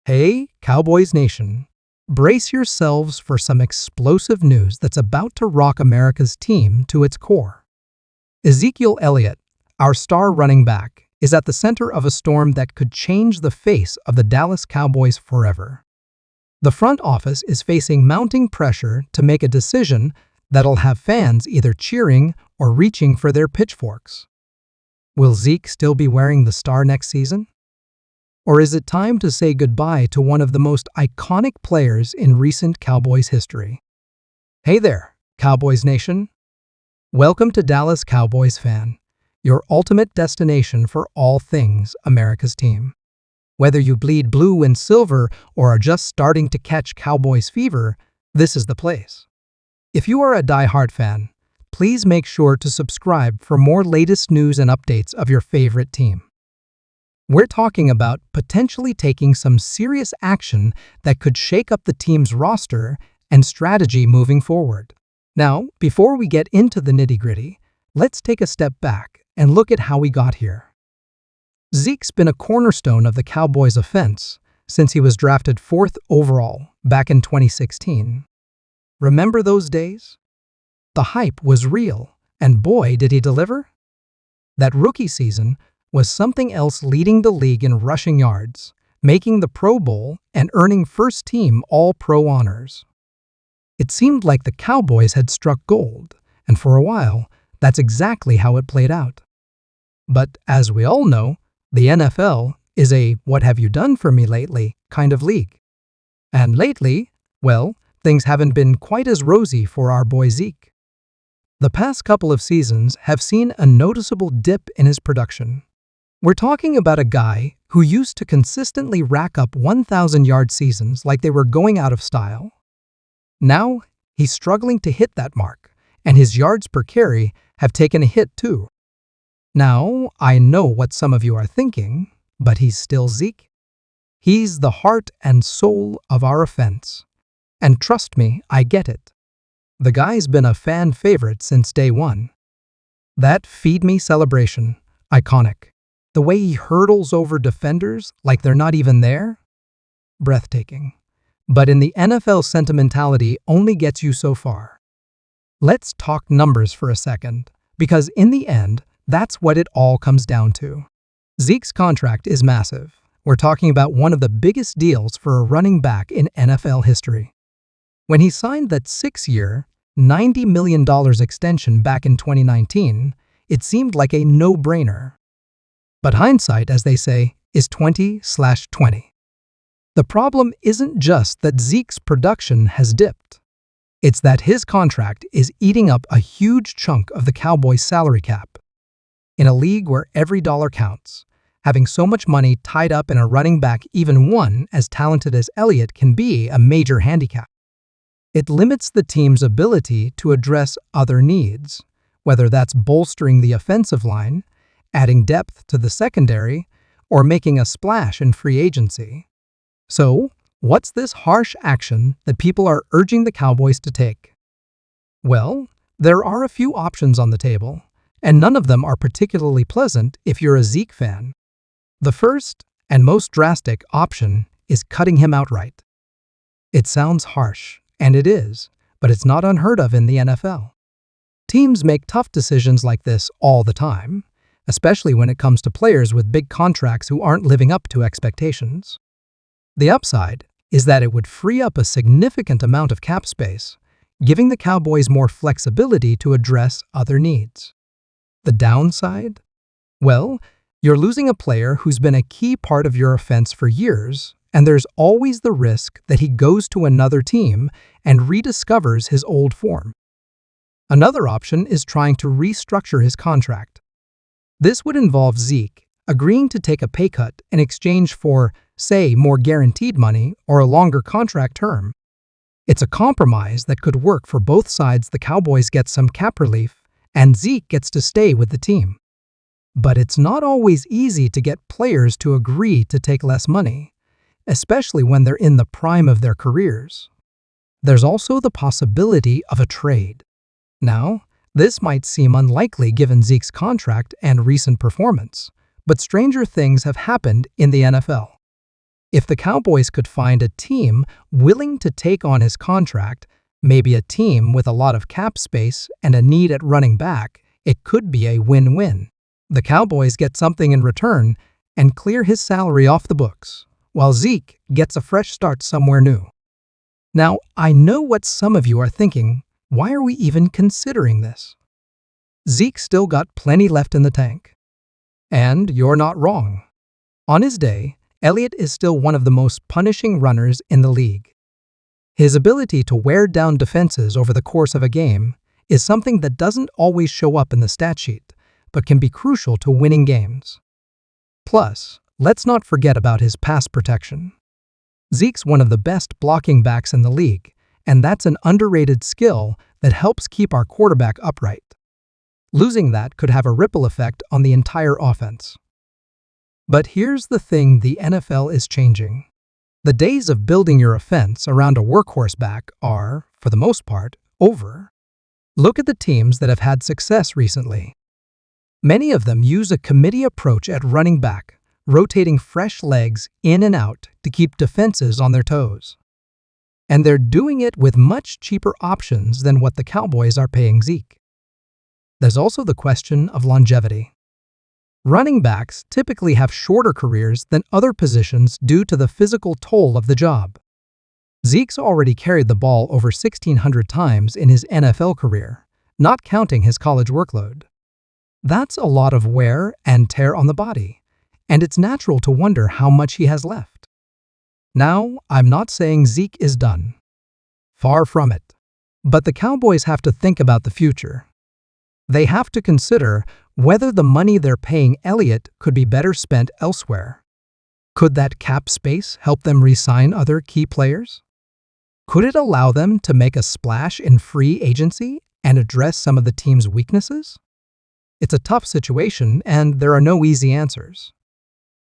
Hey, Cowboys Nation! Brace yourselves for some explosive news that's about to rock America's team to its core. Ezekiel Elliott, our star running back, is at the center of a storm that could change the face of the Dallas Cowboys forever. The front office is facing mounting pressure to make a decision that'll have fans either cheering or reaching for their pitchforks. Will Zeke still be wearing the star next season? Or is it time to say goodbye to one of the most iconic players in recent Cowboys history? Hey there, Cowboys Nation! Welcome to Dallas Cowboys Fan, your ultimate destination for all things America's team. Whether you bleed blue and silver or are just starting to catch Cowboys fever, this is the place. If you are a die-hard fan, please make sure to subscribe for more latest news and updates of your favorite team. We're talking about potentially taking some serious action that could shake up the team's roster and strategy moving forward. Now, before we get into the nitty-gritty, let's take a step back and look at how we got here. Zeke's been a cornerstone of the Cowboys' offense since he was drafted 4th overall back in 2016. Remember those days? The hype was real, and boy, did he deliver! That rookie season was something else, leading the league in rushing yards, making the Pro Bowl, and earning first-team All-Pro honors. It seemed like the Cowboys had struck gold, and for a while, that's exactly how it played out. But as we all know, the NFL is a "what have you done for me lately" kind of league. And lately, well, things haven't been quite as rosy for our boy Zeke. The past couple of seasons have seen a noticeable dip in his production. We're talking about a guy who used to consistently rack up 1,000-yard seasons like they were going out of style. Now, he's struggling to hit that mark, and his yards per carry have taken a hit too. Now, I know what some of you are thinking, but he's still Zeke. He's the heart and soul of our offense. And trust me, I get it. The guy's been a fan favorite since day one. That "feed me" celebration, iconic. The way he hurdles over defenders like they're not even there? Breathtaking. But in the NFL, sentimentality only gets you so far. Let's talk numbers for a second, because in the end, that's what it all comes down to. Zeke's contract is massive. We're talking about one of the biggest deals for a running back in NFL history. When he signed that 6-year, $90 million extension back in 2019, it seemed like a no-brainer. But hindsight, as they say, is 20/20. The problem isn't just that Zeke's production has dipped. It's that his contract is eating up a huge chunk of the Cowboys' salary cap. In a league where every dollar counts, having so much money tied up in a running back, even one as talented as Elliott, can be a major handicap. It limits the team's ability to address other needs, whether that's bolstering the offensive line, adding depth to the secondary, or making a splash in free agency. So, what's this harsh action that people are urging the Cowboys to take? Well, there are a few options on the table, and none of them are particularly pleasant if you're a Zeke fan. The first and most drastic option is cutting him outright. It sounds harsh, and it is, but it's not unheard of in the NFL. Teams make tough decisions like this all the time, especially when it comes to players with big contracts who aren't living up to expectations. The upside is that it would free up a significant amount of cap space, giving the Cowboys more flexibility to address other needs. The downside? Well, you're losing a player who's been a key part of your offense for years, and there's always the risk that he goes to another team and rediscovers his old form. Another option is trying to restructure his contract. This would involve Zeke agreeing to take a pay cut in exchange for, say, more guaranteed money or a longer contract term. It's a compromise that could work for both sides. The Cowboys get some cap relief, and Zeke gets to stay with the team. But it's not always easy to get players to agree to take less money, especially when they're in the prime of their careers. There's also the possibility of a trade. Now, this might seem unlikely given Zeke's contract and recent performance, but stranger things have happened in the NFL. If the Cowboys could find a team willing to take on his contract, maybe a team with a lot of cap space and a need at running back, it could be a win-win. The Cowboys get something in return and clear his salary off the books, while Zeke gets a fresh start somewhere new. Now, I know what some of you are thinking. Why are we even considering this? Zeke's still got plenty left in the tank. And you're not wrong. On his day, Elliott is still one of the most punishing runners in the league. His ability to wear down defenses over the course of a game is something that doesn't always show up in the stat sheet, but can be crucial to winning games. Plus, let's not forget about his pass protection. Zeke's one of the best blocking backs in the league, and that's an underrated skill that helps keep our quarterback upright. Losing that could have a ripple effect on the entire offense. But here's the thing: the NFL is changing. The days of building your offense around a workhorse back are, for the most part, over. Look at the teams that have had success recently. Many of them use a committee approach at running back, rotating fresh legs in and out to keep defenses on their toes. And they're doing it with much cheaper options than what the Cowboys are paying Zeke. There's also the question of longevity. Running backs typically have shorter careers than other positions due to the physical toll of the job. Zeke's already carried the ball over 1,600 times in his NFL career, not counting his college workload. That's a lot of wear and tear on the body, and it's natural to wonder how much he has left. Now, I'm not saying Zeke is done. Far from it. But the Cowboys have to think about the future. They have to consider whether the money they're paying Elliott could be better spent elsewhere. Could that cap space help them re-sign other key players? Could it allow them to make a splash in free agency and address some of the team's weaknesses? It's a tough situation, and there are no easy answers.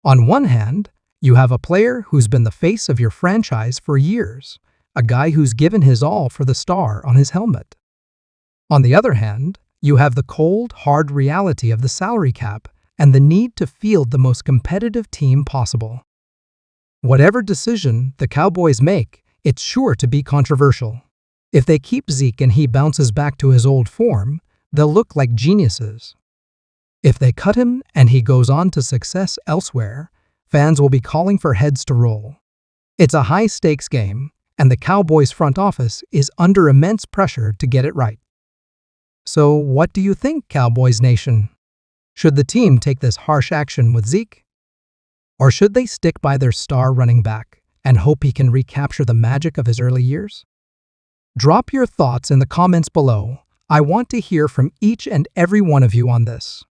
On one hand, you have a player who's been the face of your franchise for years, a guy who's given his all for the star on his helmet. On the other hand, you have the cold, hard reality of the salary cap and the need to field the most competitive team possible. Whatever decision the Cowboys make, it's sure to be controversial. If they keep Zeke and he bounces back to his old form, they'll look like geniuses. If they cut him and he goes on to success elsewhere, fans will be calling for heads to roll. It's a high-stakes game, and the Cowboys front office is under immense pressure to get it right. So what do you think, Cowboys Nation? Should the team take this harsh action with Zeke? Or should they stick by their star running back and hope he can recapture the magic of his early years? Drop your thoughts in the comments below. I want to hear from each and every one of you on this.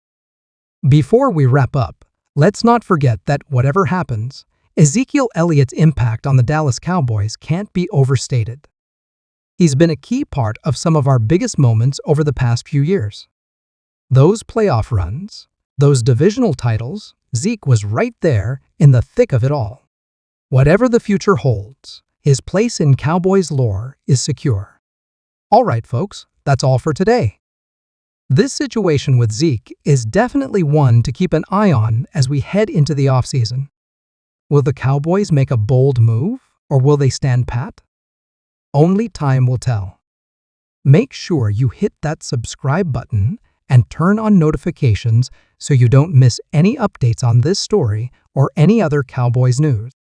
Before we wrap up, let's not forget that whatever happens, Ezekiel Elliott's impact on the Dallas Cowboys can't be overstated. He's been a key part of some of our biggest moments over the past few years. Those playoff runs, those divisional titles, Zeke was right there in the thick of it all. Whatever the future holds, his place in Cowboys lore is secure. All right, folks, that's all for today. This situation with Zeke is definitely one to keep an eye on as we head into the offseason. Will the Cowboys make a bold move, or will they stand pat? Only time will tell. Make sure you hit that subscribe button and turn on notifications so you don't miss any updates on this story or any other Cowboys news.